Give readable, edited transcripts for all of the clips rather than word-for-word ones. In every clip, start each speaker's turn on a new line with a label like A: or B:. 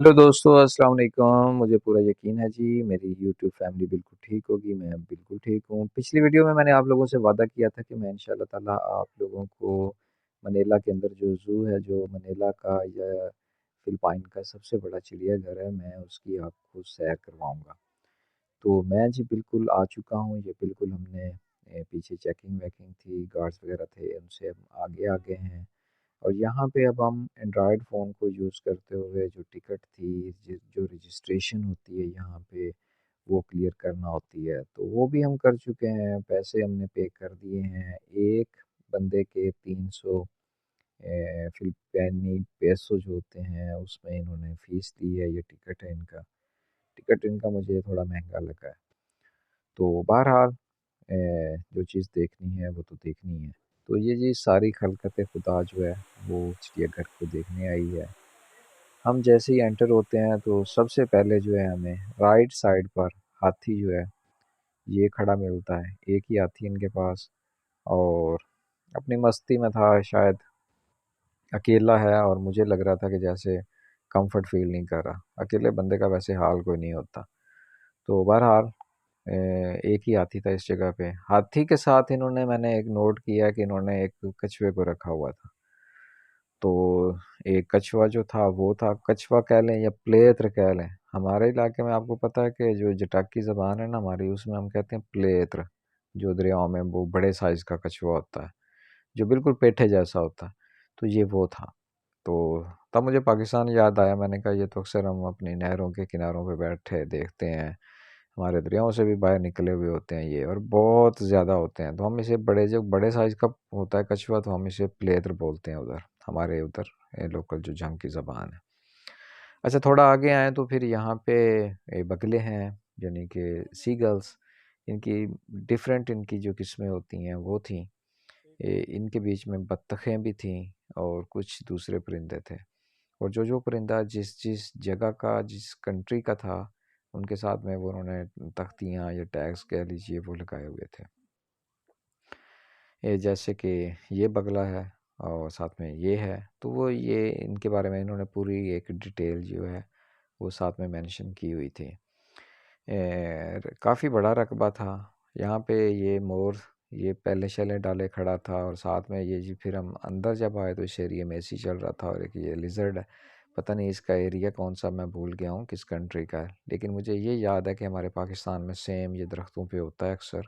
A: Hello दोस्तों, अस्सलाम वालेकुम। मुझे पूरा यकीन है जी मेरी यूट्यूब फैमिली बिल्कुल ठीक होगी, मैं बिल्कुल ठीक हूँ। पिछली वीडियो में मैंने आप लोगों से वादा किया था कि मैं इंशाअल्लाह ताला आप लोगों को मनीला के अंदर जो ज़ू है, जो मनीला का या फ़िलिपाइन का सबसे बड़ा चिड़ियाघर है, मैं उसकी आपको सैर करवाऊँगा। तो मैं जी बिल्कुल आ चुका हूँ, ये बिल्कुल हमने पीछे चेकिंग वेकिंग थी, गार्ड्स वगैरह थे, उनसे हम आगे आ गए हैं। और यहाँ पे अब हम एंड्रॉयड फ़ोन को यूज़ करते हुए जो टिकट थी, जो रजिस्ट्रेशन होती है यहाँ पे, वो क्लियर करना होती है। तो वो भी हम कर चुके हैं, पैसे हमने पे कर दिए हैं। एक बंदे के 300 फिलिपाइनी पेसो जो होते हैं, उसमें इन्होंने फ़ीस ली है, ये टिकट है इनका। टिकट इनका मुझे थोड़ा महँगा लगा है। तो बहरहाल जो चीज़ देखनी है, वो तो देखनी है। तो ये जी सारी खलकत खुदा जो है, वो चिड़ियाघर को देखने आई है। हम जैसे ही एंटर होते हैं तो सबसे पहले जो है हमें राइट साइड पर हाथी जो है ये खड़ा मिलता है। एक ही हाथी इनके पास, और अपनी मस्ती में था शायद, अकेला है और मुझे लग रहा था कि जैसे कंफर्ट फील नहीं कर रहा। अकेले बंदे का वैसे हाल कोई नहीं होता। तो बहरहाल एक ही हाथी था इस जगह पे। हाथी के साथ इन्होंने, मैंने एक नोट किया कि इन्होंने एक कछुए को रखा हुआ था। तो एक कछुआ जो था वो था, कछुआ कह लें या प्लेत्र कह लें। हमारे इलाके में आपको पता है कि जो जटाकी ज़बान है ना हमारी, उसमें हम कहते हैं प्लेत्र। जो दरियाओं में वो बड़े साइज़ का कछुआ होता है, जो बिल्कुल पेठे जैसा होता है। तो ये वो था। तो तब मुझे पाकिस्तान याद आया। मैंने कहा ये तो अक्सर हम अपनी नहरों के किनारों पे बैठे देखते हैं, हमारे दरियाओं से भी बाहर निकले हुए होते हैं ये, और बहुत ज़्यादा होते हैं। तो हम इसे बड़े, जो बड़े साइज़ का होता है कछुआ, तो हम इसे प्लेत्र बोलते हैं उधर, हमारे उधर लोकल जो जंग की ज़बान है। अच्छा, थोड़ा आगे आए तो फिर यहाँ पे बगले हैं, यानी कि सीगल्स। इनकी डिफरेंट, इनकी जो किस्में होती हैं वो थी। इनके बीच में बत्तखें भी थीं और कुछ दूसरे परिंदे थे। और जो जो परिंदा जिस जिस जगह का, जिस कंट्री का था, उनके साथ में वो उन्होंने तख्तियाँ या टैग्स कह लीजिए वो लगाए हुए थे। ये जैसे कि ये बगला है और साथ में ये है, तो वो ये इनके बारे में इन्होंने पूरी एक डिटेल जो है वो साथ में मेंशन की हुई थी। काफ़ी बड़ा रकबा था यहाँ पे। ये मोर ये पहले शैलें डाले खड़ा था, और साथ में ये जी फिर हम अंदर जब आए तो इस एरिया में एसी चल रहा था। और एक ये लिजर्ड है, पता नहीं इसका एरिया कौन सा, मैं भूल गया हूँ किस कंट्री का है, लेकिन मुझे ये याद है कि हमारे पाकिस्तान में सेम ये दरख्तों पे होता है अक्सर,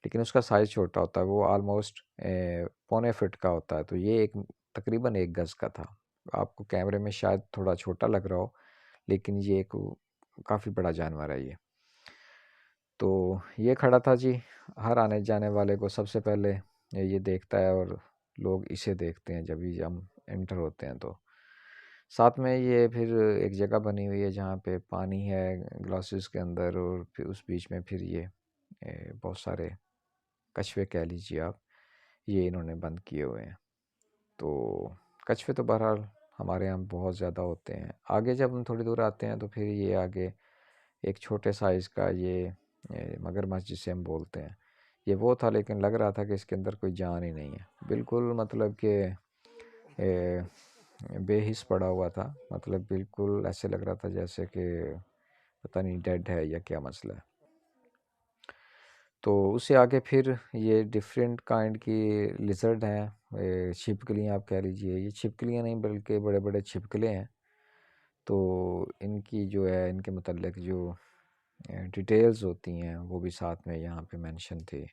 A: लेकिन उसका साइज़ छोटा होता है। वो आलमोस्ट पौने फिट का होता है। तो ये एक तकरीबन 1 गज़ का था। आपको कैमरे में शायद थोड़ा छोटा लग रहा हो, लेकिन ये एक काफ़ी बड़ा जानवर है ये। तो ये खड़ा था जी। हर आने जाने वाले को सबसे पहले ये देखता है, और लोग इसे देखते हैं जब भी हम एंटर होते हैं। तो साथ में ये फिर एक जगह बनी हुई है जहाँ पे पानी है ग्लासेस के अंदर, और फिर उस बीच में फिर ये बहुत सारे कछुए कह लीजिए आप, ये इन्होंने बंद किए हुए हैं। तो कछुए तो बहरहाल हमारे यहाँ बहुत ज़्यादा होते हैं। आगे जब हम थोड़ी दूर आते हैं तो फिर ये आगे एक छोटे साइज़ का ये मगरमच्छ जिसे हम बोलते हैं, ये वो था। लेकिन लग रहा था कि इसके अंदर कोई जान ही नहीं है, बिल्कुल मतलब कि बेहिस पड़ा हुआ था। मतलब बिल्कुल ऐसे लग रहा था जैसे कि पता नहीं डेड है या क्या मसला है। तो उससे आगे फिर ये डिफरेंट काइंड की लिजर्ड हैं, छिपकलियाँ आप कह लीजिए। ये छिपकलियाँ नहीं बल्कि बड़े बड़े छिपकले हैं। तो इनकी जो है, इनके मतलब जो डिटेल्स होती हैं वो भी साथ में यहाँ पे मेंशन थी।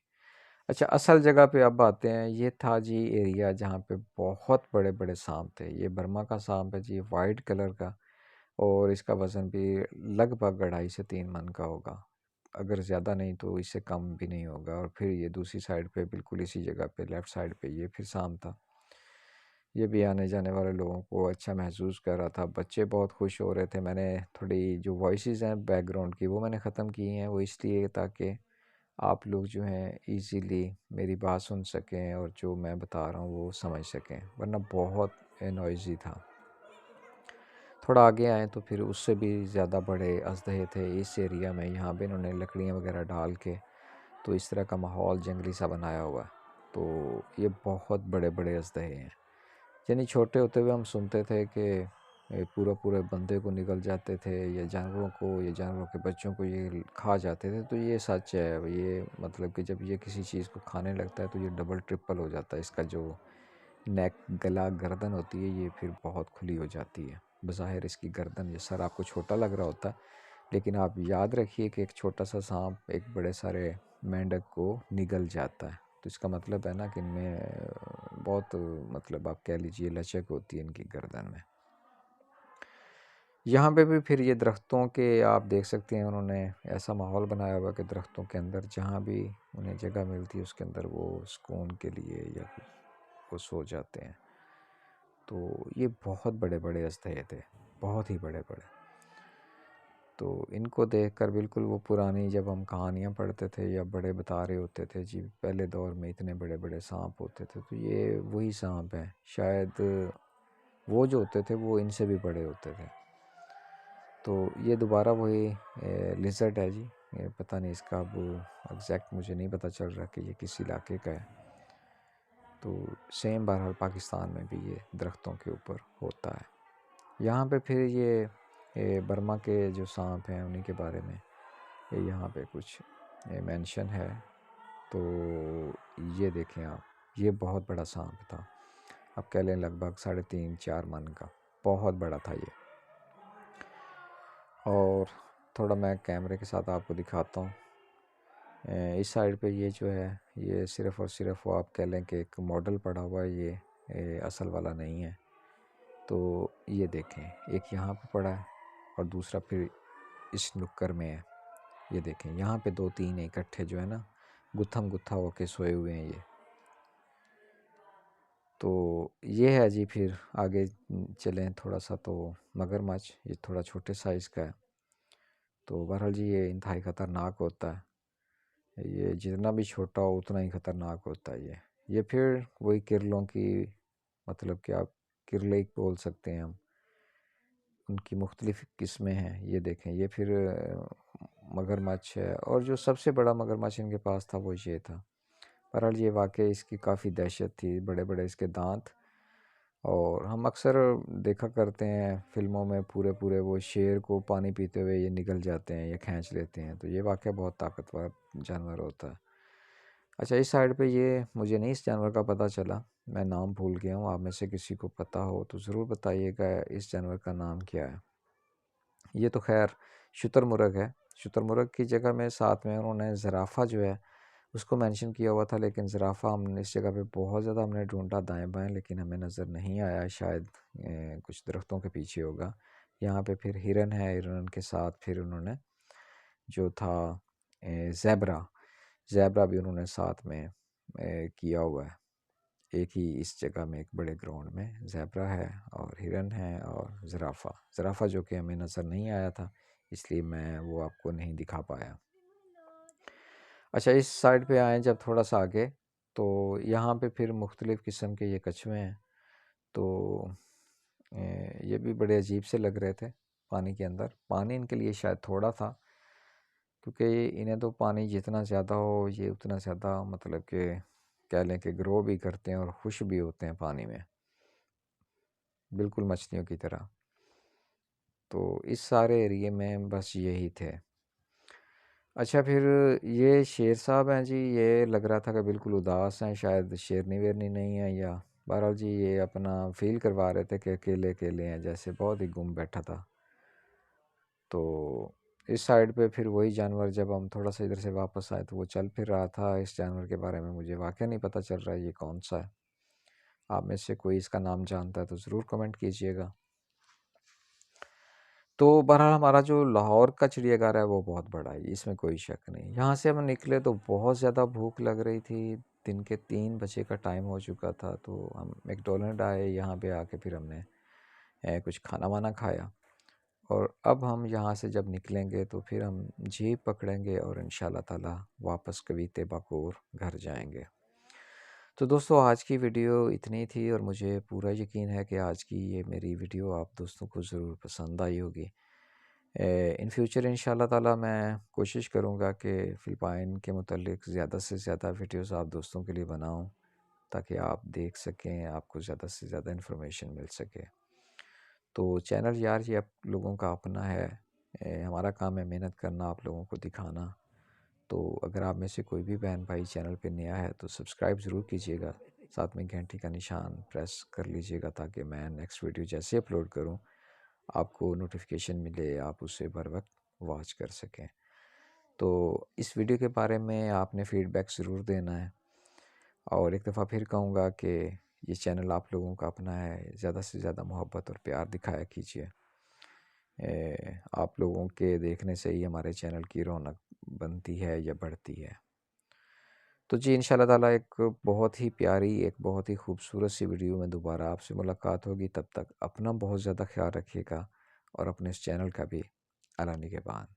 A: अच्छा, असल जगह पे अब आते हैं। ये था जी एरिया जहाँ पे बहुत बड़े बड़े सांप थे। ये बर्मा का सांप है जी, वाइट कलर का, और इसका वज़न भी लगभग 2.5 से 3 मन का होगा, अगर ज़्यादा नहीं तो इससे कम भी नहीं होगा। और फिर ये दूसरी साइड पे, बिल्कुल इसी जगह पे लेफ़्ट साइड पे ये फिर सांप था। ये भी आने जाने वाले लोगों को अच्छा महसूस कर रहा था। बच्चे बहुत खुश हो रहे थे। मैंने थोड़ी जो वॉइसेस हैं बैकग्राउंड की, वो मैंने ख़त्म की हैं। वो इसलिए ताकि आप लोग जो हैं इजीली मेरी बात सुन सकें और जो मैं बता रहा हूँ वो समझ सकें, वरना बहुत नॉइज़ी था। थोड़ा आगे आए तो फिर उससे भी ज़्यादा बड़े अजदहे थे इस एरिया में। यहाँ पे इन्होंने लकड़ियाँ वगैरह डाल के तो इस तरह का माहौल जंगली सा बनाया हुआ है। तो ये बहुत बड़े बड़े अजदहे हैं। यानी छोटे होते हुए हम सुनते थे कि पूरा पूरे बंदे को निगल जाते थे, या जानवरों को, या जानवरों के बच्चों को ये खा जाते थे। तो ये सच है, ये मतलब कि जब ये किसी चीज़ को खाने लगता है तो ये डबल ट्रिपल हो जाता है। इसका जो नेक, गला, गर्दन होती है, ये फिर बहुत खुली हो जाती है। बज़ाहिर इसकी गर्दन, ये सर आपको छोटा लग रहा होता है, लेकिन आप याद रखिए कि एक छोटा सा सांप एक बड़े सारे मेंढक को निगल जाता है। तो इसका मतलब है ना कि इनमें बहुत, मतलब आप कह लीजिए लचक होती है इनकी गर्दन में। यहाँ पे भी फिर ये दरख्तों के आप देख सकते हैं, उन्होंने ऐसा माहौल बनाया हुआ कि दरख्तों के अंदर जहाँ भी उन्हें जगह मिलती है उसके अंदर वो सुकून के लिए या वो सो जाते हैं। तो ये बहुत बड़े बड़े अजदहे थे, बहुत ही बड़े बड़े। तो इनको देखकर बिल्कुल वो पुरानी, जब हम कहानियाँ पढ़ते थे या बड़े बता रहे होते थे जी पहले दौर में इतने बड़े बड़े सांप होते थे, तो ये वही सांप हैं। शायद वो जो होते थे वो इनसे भी बड़े होते थे। तो ये दोबारा वही लिज़र्ड है जी। ये पता नहीं इसका अब एग्जैक्ट मुझे नहीं पता चल रहा कि ये किस इलाके का है। तो सेम बहरहाल पाकिस्तान में भी ये दरख्तों के ऊपर होता है। यहाँ पे फिर ये बर्मा के जो सांप हैं उन्हीं के बारे में ये यहाँ पे कुछ मेंशन है। तो ये देखें आप, ये बहुत बड़ा सांप था, अब कह लें लगभग 3.5-4 मन का, बहुत बड़ा था ये। और थोड़ा मैं कैमरे के साथ आपको दिखाता हूँ। इस साइड पे ये जो है ये सिर्फ़ और सिर्फ वो आप कह लें कि एक मॉडल पड़ा हुआ है, ये असल वाला नहीं है। तो ये देखें, एक यहाँ पे पड़ा है और दूसरा फिर इस नुक्कर में है। ये देखें यहाँ पे 2-3 इकट्ठे जो है ना गुत्थम गुत्था होके सोए हुए हैं ये। तो ये है जी। फिर आगे चलें थोड़ा सा, तो मगरमच्छ ये थोड़ा छोटे साइज़ का है। तो बहरहाल जी ये इंतहाई ख़तरनाक होता है, ये जितना भी छोटा हो उतना ही ख़तरनाक होता है ये फिर वही किरलों की, मतलब कि आप किरले बोल सकते हैं हम, उनकी मुख्तलिफ़ किस्में हैं। ये देखें ये फिर मगरमच्छ है, और जो सबसे बड़ा मगरमच्छ इनके पास था वो ये था। बहरहाल ये वाकई इसकी काफ़ी दहशत थी, बड़े बड़े इसके दांत। और हम अक्सर देखा करते हैं फ़िल्मों में, पूरे पूरे वो शेर को पानी पीते हुए ये निगल जाते हैं या खींच लेते हैं। तो ये वाकई बहुत ताकतवर जानवर होता है। अच्छा, इस साइड पे ये मुझे नहीं इस जानवर का पता चला, मैं नाम भूल गया हूँ। आप में से किसी को पता हो तो ज़रूर बताइएगा इस जानवर का नाम क्या है। ये तो खैर शुतुरमुर्ग है। शुतुरमुर्ग की जगह में साथ में उन्होंने ज़राफ़ा जो है उसको मेंशन किया हुआ था, लेकिन ज़राफ़ा हमने इस जगह पे बहुत ज़्यादा हमने ढूंढा दाएं बाएं, लेकिन हमें नज़र नहीं आया। शायद कुछ दरख्तों के पीछे होगा। यहाँ पे फिर हिरन है, हिरन के साथ फिर उन्होंने जो था ज़ेबरा, ज़ेबरा भी उन्होंने साथ में किया हुआ है। एक ही इस जगह में एक बड़े ग्राउंड में ज़ेबरा है और हिरन है और ज़राफ़ा, ज़राफ़ा जो कि हमें नज़र नहीं आया था, इसलिए मैं वो आपको नहीं दिखा पाया। अच्छा, इस साइड पे आएँ जब थोड़ा सा आगे, तो यहाँ पे फिर मुख्तलिफ़ किस्म के ये कछुए हैं। तो ये भी बड़े अजीब से लग रहे थे पानी के अंदर। पानी इनके लिए शायद थोड़ा था, क्योंकि इन्हें तो पानी जितना ज़्यादा हो ये उतना ज़्यादा, मतलब कि कह लें कि ग्रो भी करते हैं और खुश भी होते हैं पानी में, बिल्कुल मछलियों की तरह। तो इस सारे एरिए में बस यही थे। अच्छा, फिर ये शेर साहब हैं जी, ये लग रहा था कि बिल्कुल उदास हैं, शायद शेरनी वेरनी नहीं है, या बहरहाल जी ये अपना फील करवा रहे थे कि अकेले अकेले हैं, जैसे बहुत ही गुम बैठा था। तो इस साइड पे फिर वही जानवर, जब हम थोड़ा सा इधर से वापस आए तो वो चल फिर रहा था। इस जानवर के बारे में मुझे वाकई नहीं पता चल रहा है ये कौन सा है। आप में से कोई इसका नाम जानता है तो ज़रूर कमेंट कीजिएगा। तो बहरहाल हमारा जो लाहौर का चिड़ियाघर है वो बहुत बड़ा है, इसमें कोई शक नहीं। यहाँ से हम निकले तो बहुत ज़्यादा भूख लग रही थी, दिन के 3 बजे का टाइम हो चुका था। तो हम मैकडोनल्ड आए, यहाँ पे आके फिर हमने कुछ खाना वाना खाया। और अब हम यहाँ से जब निकलेंगे तो फिर हम जीप पकड़ेंगे और इंशाल्लाह ताला वापस कविते बाकोर घर जाएंगे। तो दोस्तों आज की वीडियो इतनी थी, और मुझे पूरा यकीन है कि आज की ये मेरी वीडियो आप दोस्तों को ज़रूर पसंद आई होगी। इन फ्यूचर इंशाल्लाह ताला मैं कोशिश करूँगा कि फ़िलिपाइन के मुतल्लिक़ ज़्यादा से ज़्यादा वीडियोस आप दोस्तों के लिए बनाऊँ, ताकि आप देख सकें, आपको ज़्यादा से ज़्यादा इन्फॉर्मेशन मिल सके। तो चैनल यार ये आप लोगों का अपना है। हमारा काम है मेहनत करना, आप लोगों को दिखाना। तो अगर आप में से कोई भी बहन भाई चैनल पे नया है तो सब्सक्राइब ज़रूर कीजिएगा, साथ में घंटी का निशान प्रेस कर लीजिएगा ताकि मैं नेक्स्ट वीडियो जैसे अपलोड करूं आपको नोटिफिकेशन मिले, आप उसे बर वक्त वॉच कर सकें। तो इस वीडियो के बारे में आपने फ़ीडबैक ज़रूर देना है, और एक दफ़ा फिर कहूँगा कि ये चैनल आप लोगों का अपना है, ज़्यादा से ज़्यादा मोहब्बत और प्यार दिखाया कीजिए। आप लोगों के देखने से ही हमारे चैनल की रौनक बनती है या बढ़ती है। तो जी इंशाल्लाह ताला एक बहुत ही प्यारी, एक बहुत ही खूबसूरत सी वीडियो में दोबारा आपसे मुलाकात होगी। तब तक अपना बहुत ज़्यादा ख्याल रखिएगा और अपने इस चैनल का भी। अला निगहबान।